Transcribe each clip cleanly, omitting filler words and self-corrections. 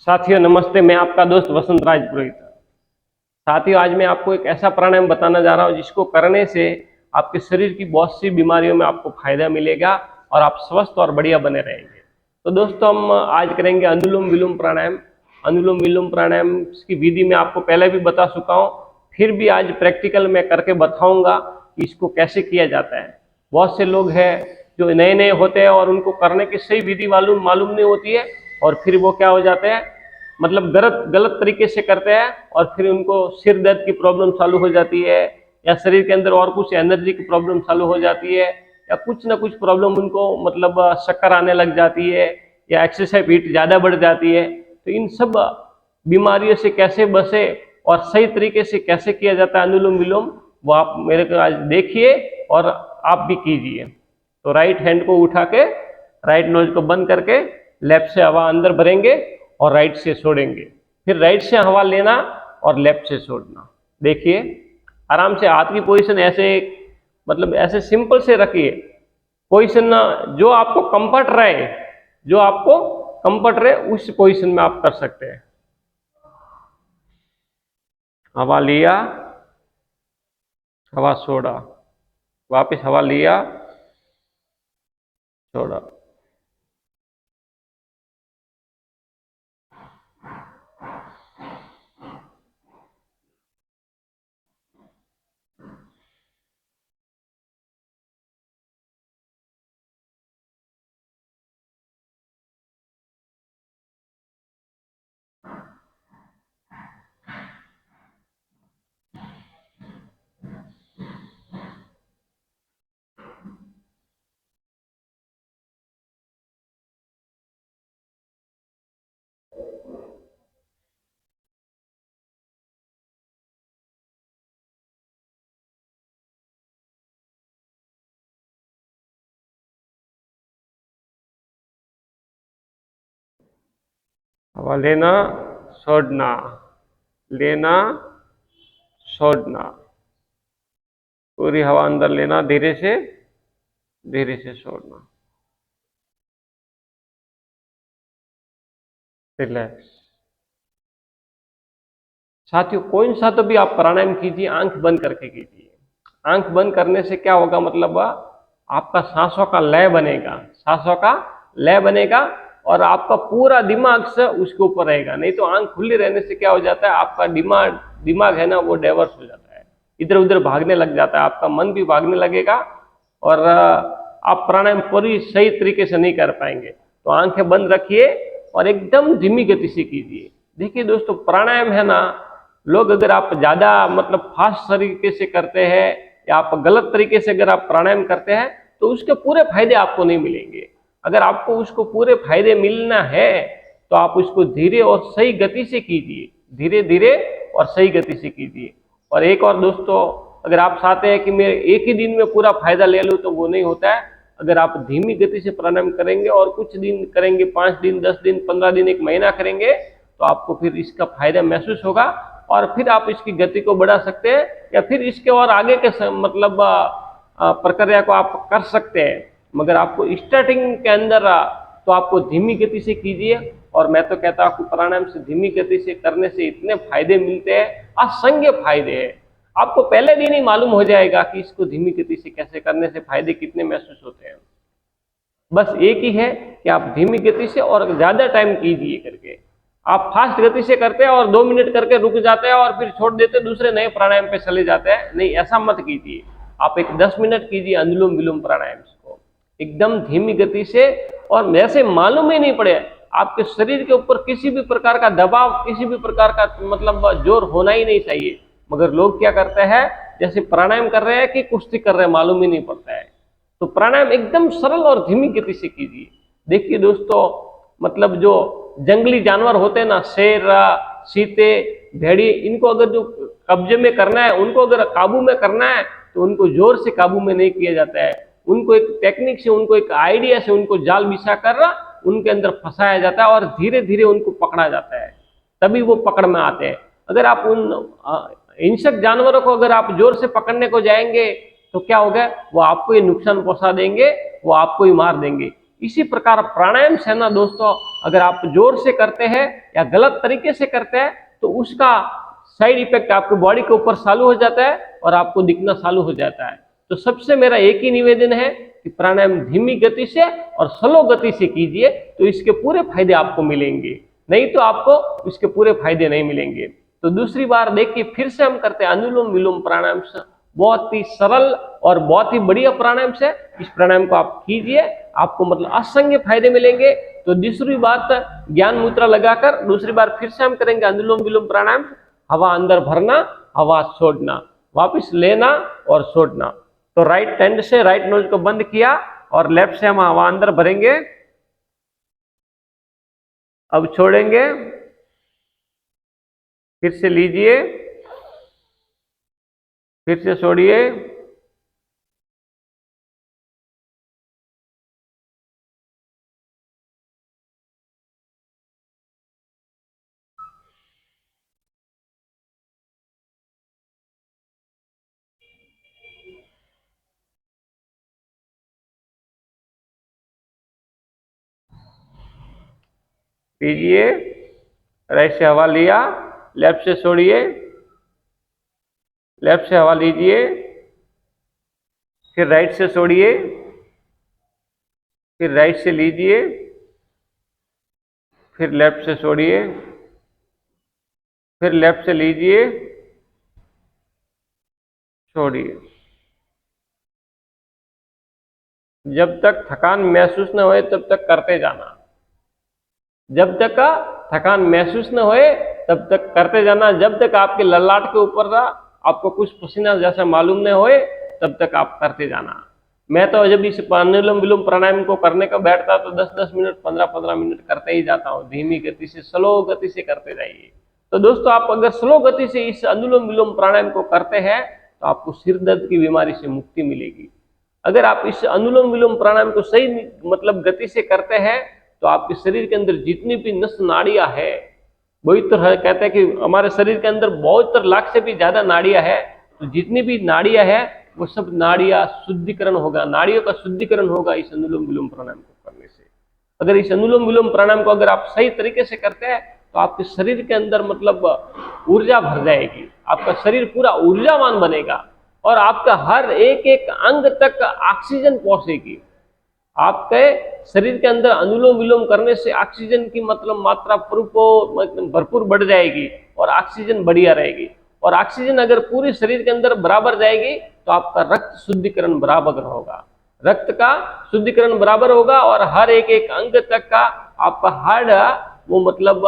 साथियों नमस्ते, मैं आपका दोस्त वसंत राज पुरोहित। साथियों आज मैं आपको एक ऐसा प्राणायाम बताना जा रहा हूं जिसको करने से आपके शरीर की बहुत सी बीमारियों में आपको फायदा मिलेगा और आप स्वस्थ और बढ़िया बने रहेंगे। तो दोस्तों हम आज करेंगे अनुलोम विलोम प्राणायाम। अनुलोम विलोम प्राणायाम की विधि मैं आपको पहले भी बता चुका हूँ, फिर भी आज प्रैक्टिकल में करके बताऊंगा कि इसको कैसे किया जाता है। बहुत से लोग हैं जो नए नए होते हैं और उनको करने की सही विधि मालूम मालूम नहीं होती है और फिर वो क्या हो जाते हैं, मतलब गलत गलत तरीके से करते हैं और फिर उनको सिर दर्द की प्रॉब्लम चालू हो जाती है या शरीर के अंदर और कुछ एनर्जी की प्रॉब्लम चालू हो जाती है या कुछ ना कुछ प्रॉब्लम उनको मतलब चक्कर आने लग जाती है या एक्सरसाइज हीट ज़्यादा बढ़ जाती है। तो इन सब बीमारियों से कैसे बचे और सही तरीके से कैसे किया जाता है अनुलोम विलोम, वो आप मेरे को आज देखिए और आप भी कीजिए। तो राइट हैंड को उठा के राइट नोज को बंद करके लेफ्ट से हवा अंदर भरेंगे और राइट से छोड़ेंगे, फिर राइट से हवा लेना और लेफ्ट से छोड़ना। देखिए आराम से हाथ की पोजीशन ऐसे मतलब ऐसे सिंपल से रखिए। पोजीशन जो आपको कंफर्ट रहे, जो आपको कंफर्ट रहे उस पोजीशन में आप कर सकते हैं। हवा लिया, हवा छोड़ा, वापस हवा लिया, छोड़ा। हवा लेना, छोड़ना, लेना, छोड़ना। पूरी हवा अंदर लेना, धीरे से छोड़ना। रिलैक्स। साथियों कोई सा तो भी आप प्राणायाम कीजिए, आंख बंद करके कीजिए। आंख बंद करने से क्या होगा, मतलब आपका सांसों का लय बनेगा, सांसों का लय बनेगा और आपका पूरा दिमाग से उसके ऊपर रहेगा। नहीं तो आंख खुली रहने से क्या हो जाता है, आपका दिमाग दिमाग है ना वो डाइवर्स हो जाता है, इधर उधर भागने लग जाता है, आपका मन भी भागने लगेगा और आप प्राणायाम पूरी सही तरीके से नहीं कर पाएंगे। तो आंखें बंद रखिए और एकदम धीमी गति से कीजिए। देखिए दोस्तों प्राणायाम है ना, लोग अगर आप ज्यादा मतलब फास्ट तरीके से करते हैं या आप गलत तरीके से अगर आप प्राणायाम करते हैं तो उसके पूरे फायदे आपको नहीं मिलेंगे। अगर आपको उसको पूरे फायदे मिलना है तो आप उसको धीरे और सही गति से कीजिए, धीरे धीरे और सही गति से कीजिए। और एक और दोस्तों, अगर आप चाहते हैं कि मैं एक ही दिन में पूरा फायदा ले लूँ तो वो नहीं होता है। अगर आप धीमी गति से प्राणायाम करेंगे और कुछ दिन करेंगे, 5 दिन, 10 दिन, 15 दिन, 1 महीना करेंगे तो आपको फिर इसका फायदा महसूस होगा और फिर आप इसकी गति को बढ़ा सकते हैं या फिर इसके और आगे के मतलब प्रक्रिया को आप कर सकते हैं। मगर आपको स्टार्टिंग के अंदर तो आपको धीमी गति से कीजिए और मैं तो कहता हूँ आपको प्राणायाम से धीमी गति से करने से इतने फायदे मिलते हैं, असंख्य फायदे हैं। आपको पहले दिन ही मालूम हो जाएगा कि इसको धीमी गति से कैसे करने से फायदे कितने महसूस होते हैं। बस एक ही है कि आप धीमी गति से और ज्यादा टाइम कीजिए करके। आप फास्ट गति से करते हैं और 2 मिनट करके रुक जाते हैं और फिर छोड़ देते हैं, दूसरे नए प्राणायाम पे चले जाते हैं। नहीं, ऐसा मत कीजिए। आप एक 10 मिनट कीजिए अनुलोम विलोम प्राणायाम को एकदम धीमी गति से और वैसे मालूम ही नहीं पड़े आपके शरीर के ऊपर किसी भी प्रकार का दबाव, किसी भी प्रकार का मतलब जोर होना ही नहीं चाहिए। मगर लोग क्या करते हैं, जैसे प्राणायाम कर रहे हैं कि कुश्ती कर रहे हैं, मालूम ही नहीं पड़ता है। तो प्राणायाम एकदम सरल और धीमी गति से कीजिए। देखिए दोस्तों, मतलब जो जंगली जानवर होते हैं ना, शेर, चीते, भेड़िए, इनको अगर जो कब्जे में करना है, उनको अगर काबू में करना है तो उनको जोर से काबू में नहीं किया जाता है। उनको एक टेक्निक से, उनको एक आइडिया से उनको जाल बिछा कर उनके अंदर फंसाया जाता है और धीरे धीरे उनको पकड़ा जाता है, तभी वो पकड़ में आते हैं। अगर आप उन हिंसक जानवरों को अगर आप जोर से पकड़ने को जाएंगे तो क्या होगा, वो आपको ही नुकसान पहुंचा देंगे, वो आपको ही मार देंगे। इसी प्रकार प्राणायाम से ना दोस्तों, अगर आप जोर से करते हैं या गलत तरीके से करते हैं तो उसका साइड इफेक्ट आपकी बॉडी के ऊपर चालू हो जाता है और आपको दिखना चालू हो जाता है। तो सबसे मेरा एक ही निवेदन है कि प्राणायाम धीमी गति से और स्लो गति से कीजिए, तो इसके पूरे फायदे आपको मिलेंगे, नहीं तो आपको इसके पूरे फायदे नहीं मिलेंगे। तो दूसरी बार देखिए, फिर से हम करते हैं अनुलोम विलोम प्राणायाम से, बहुत ही सरल और बहुत ही बढ़िया प्राणायाम से। इस प्राणायाम को आप कीजिए, आपको मतलब असंख्य फायदे मिलेंगे। तो दूसरी बात ज्ञान मुद्रा लगाकर दूसरी बार फिर से हम करेंगे अनुलोम विलोम प्राणायाम। हवा अंदर भरना, हवा छोड़ना, वापस लेना और छोड़ना। तो राइट हैंड से राइट नोज को बंद किया और लेफ्ट से हम हवा अंदर भरेंगे, अब छोड़ेंगे, फिर से लीजिए, फिर से छोड़िए, लीजिए, राइट से हवा लिया, लेफ्ट से छोड़िए, लेफ्ट से हवा लीजिए, फिर राइट से छोड़िए, फिर राइट से लीजिए, फिर लेफ्ट से छोड़िए, फिर लेफ्ट से लीजिए, छोड़िए। जब तक थकान महसूस न होए तब तक करते जाना, जब तक का थकान महसूस न होए तब तक करते जाना, जब तक आपके ललाट के ऊपर आपको कुछ पसीना जैसा मालूम न होए तब तक आप करते जाना। मैं तो जब इस अनुलोम विलोम प्राणायाम को करने का बैठता तो 10-10 मिनट 15-15 मिनट करते ही जाता हूँ, धीमी गति से स्लो गति से करते जाइए। तो दोस्तों, आप अगर स्लो गति से इस अनुलोम विलोम प्राणायाम को करते हैं तो आपको सिर दर्द की बीमारी से मुक्ति मिलेगी। अगर आप इस अनुलोम विलोम प्राणायाम को सही मतलब गति से करते हैं तो आपके शरीर के अंदर जितनी भी नस नाड़ियां है, वही तो कहते हैं कि हमारे शरीर के अंदर 72 लाख से भी ज्यादा नाड़ियां है, तो जितनी भी नाड़ियां है वो सब नाड़ियां शुद्धिकरण होगा, नाड़ियों का शुद्धिकरण होगा इस अनुलोम विलोम प्राणायाम को करने से। अगर इस अनुलोम विलोम प्राणायाम को अगर आप सही तरीके से करते हैं तो आपके शरीर के अंदर मतलब ऊर्जा भर जाएगी, आपका शरीर पूरा ऊर्जावान बनेगा और आपका हर एक एक अंग तक ऑक्सीजन पहुंचेगी। आपके शरीर के अंदर अनुलोम विलोम करने से ऑक्सीजन की मतलब मात्रा भरपूर बढ़ जाएगी और ऑक्सीजन बढ़िया रहेगी। और ऑक्सीजन अगर पूरे शरीर के अंदर बराबर जाएगी तो आपका रक्त शुद्धिकरण बराबर होगा, रक्त का शुद्धिकरण बराबर होगा और हर एक एक अंग तक का आपका हार्ट वो मतलब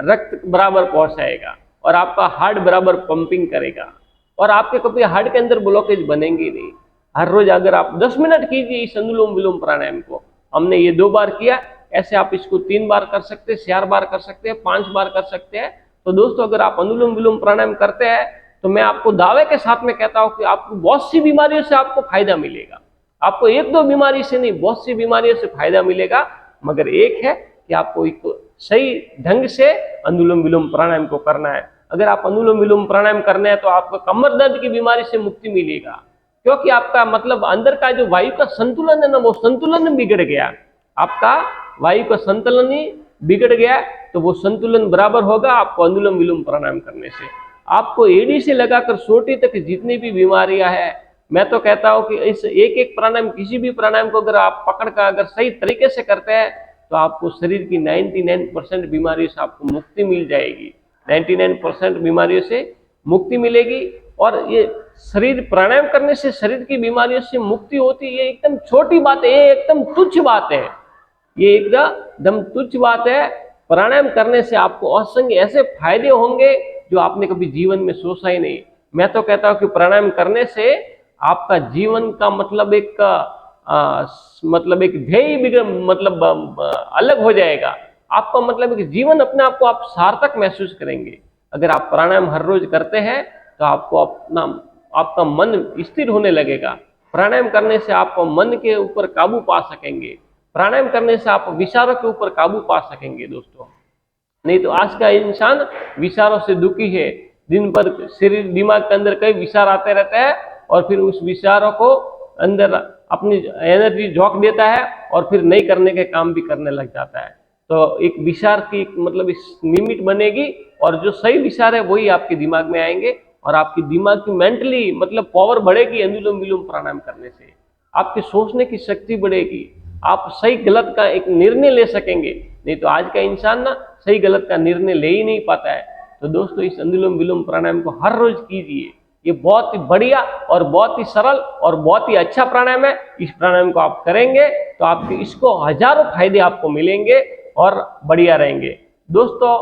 रक्त बराबर पहुंचाएगा और आपका हार्ट बराबर पंपिंग करेगा और आपके कभी हार्ट के अंदर ब्लॉकेज बनेंगे नहीं। हर रोज अगर आप 10 मिनट कीजिए इस अनुलोम विलोम प्राणायाम को, हमने ये 2 बार किया, ऐसे आप इसको 3 बार कर सकते हैं, 4 बार कर सकते हैं, 5 बार कर सकते हैं। तो दोस्तों, अगर आप अनुलोम विलोम प्राणायाम करते हैं तो मैं आपको दावे के साथ में कहता हूं कि आपको बहुत सी बीमारियों से आपको फायदा मिलेगा। आपको 1-2 बीमारी से नहीं, बहुत सी बीमारियों से फायदा मिलेगा, मगर एक है कि आपको एक सही ढंग से अनुलोम विलोम प्राणायाम को करना है। अगर आप अनुलोम विलोम प्राणायाम करने हैं तो आपको कमर दर्द की बीमारी से मुक्ति मिलेगा, क्योंकि आपका मतलब अंदर का जो वायु का संतुलन है ना, वो संतुलन बिगड़ गया, आपका वायु का संतुलन ही बिगड़ गया, तो वो संतुलन बराबर होगा आपको अनुलोम विलोम प्राणायाम करने से। आपको एडी से लगाकर सोटी तक जितनी भी बीमारियां हैं, मैं तो कहता हूं कि इस एक एक प्राणायाम, किसी भी प्राणायाम को अगर आप पकड़ कर अगर सही तरीके से करते हैं तो आपको शरीर की 99% बीमारियों से आपको मुक्ति मिल जाएगी, 99% बीमारियों से मुक्ति मिलेगी। और ये शरीर प्राणायाम करने से शरीर की बीमारियों से मुक्ति होती है, ये एकदम छोटी बात है, ये एकदम तुच्छ बात है, ये एकदम तुच्छ बात है। प्राणायाम करने से आपको असंख्य ऐसे फायदे होंगे जो आपने कभी जीवन में सोचा ही नहीं। मैं तो कहता हूं कि प्राणायाम करने से आपका जीवन का मतलब एक ध्येय मतलब अलग हो जाएगा, आपका मतलब एक जीवन अपने आप को आप सार्थक महसूस करेंगे। अगर आप प्राणायाम हर रोज करते हैं तो आपको आपका मन स्थिर होने लगेगा। प्राणायाम करने से आप मन के ऊपर काबू पा सकेंगे, प्राणायाम करने से आप विचारों के ऊपर काबू पा सकेंगे दोस्तों। नहीं तो आज का इंसान विचारों से दुखी है, दिन भर शरीर दिमाग के अंदर कई विचार आते रहते हैं और फिर उस विचारों को अंदर अपनी एनर्जी झोंक देता है और फिर नहीं करने के काम भी करने लग जाता है। तो एक विचार की मतलब इस लिमिट बनेगी और जो सही विचार है वही आपके दिमाग में आएंगे और आपकी दिमाग की मेंटली मतलब पावर बढ़ेगी अनुलोम विलोम प्राणायाम करने से। आपकी सोचने की शक्ति बढ़ेगी, आप सही गलत का एक निर्णय ले सकेंगे। नहीं तो आज का इंसान ना सही गलत का निर्णय ले ही नहीं पाता है। तो दोस्तों इस अनुलोम विलोम प्राणायाम को हर रोज कीजिए। ये बहुत ही बढ़िया और बहुत ही सरल और बहुत ही अच्छा प्राणायाम है। इस प्राणायाम को आप करेंगे तो आपके इसको हजारों फायदे आपको मिलेंगे और बढ़िया रहेंगे। दोस्तों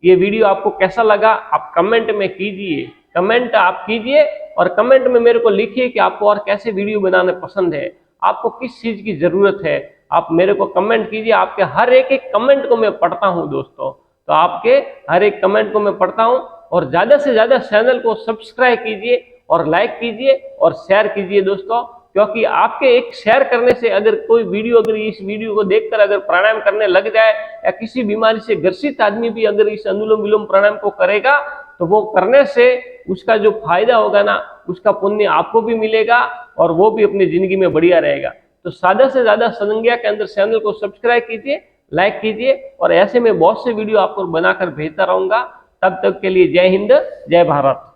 ये वीडियो आपको कैसा लगा आप कमेंट में कीजिए, कमेंट आप कीजिए और कमेंट में मेरे को लिखिए कि आपको और कैसे वीडियो बनाने पसंद है, आपको किस चीज की जरूरत है। आप मेरे को कमेंट कीजिए, आपके हर एक कमेंट को मैं पढ़ता हूं दोस्तों। तो आपके हर एक कमेंट को मैं पढ़ता हूं और ज्यादा से ज्यादा चैनल को सब्सक्राइब कीजिए और लाइक कीजिए और शेयर कीजिए दोस्तों, क्योंकि आपके एक शेयर करने से अगर कोई वीडियो अगर इस वीडियो को देखकर अगर प्राणायाम करने लग जाए या किसी बीमारी से ग्रसित आदमी भी अगर इस अनुलोम विलोम प्राणायाम को करेगा तो वो करने से उसका जो फायदा होगा ना उसका पुण्य आपको भी मिलेगा और वो भी अपनी जिंदगी में बढ़िया रहेगा। तो ज्यादा से ज्यादा सदंग्या के अंदर चैनल को सब्सक्राइब कीजिए, लाइक कीजिए और ऐसे में बहुत से वीडियो आपको बनाकर भेजता रहूंगा। तब तक के लिए जय हिंद, जय भारत।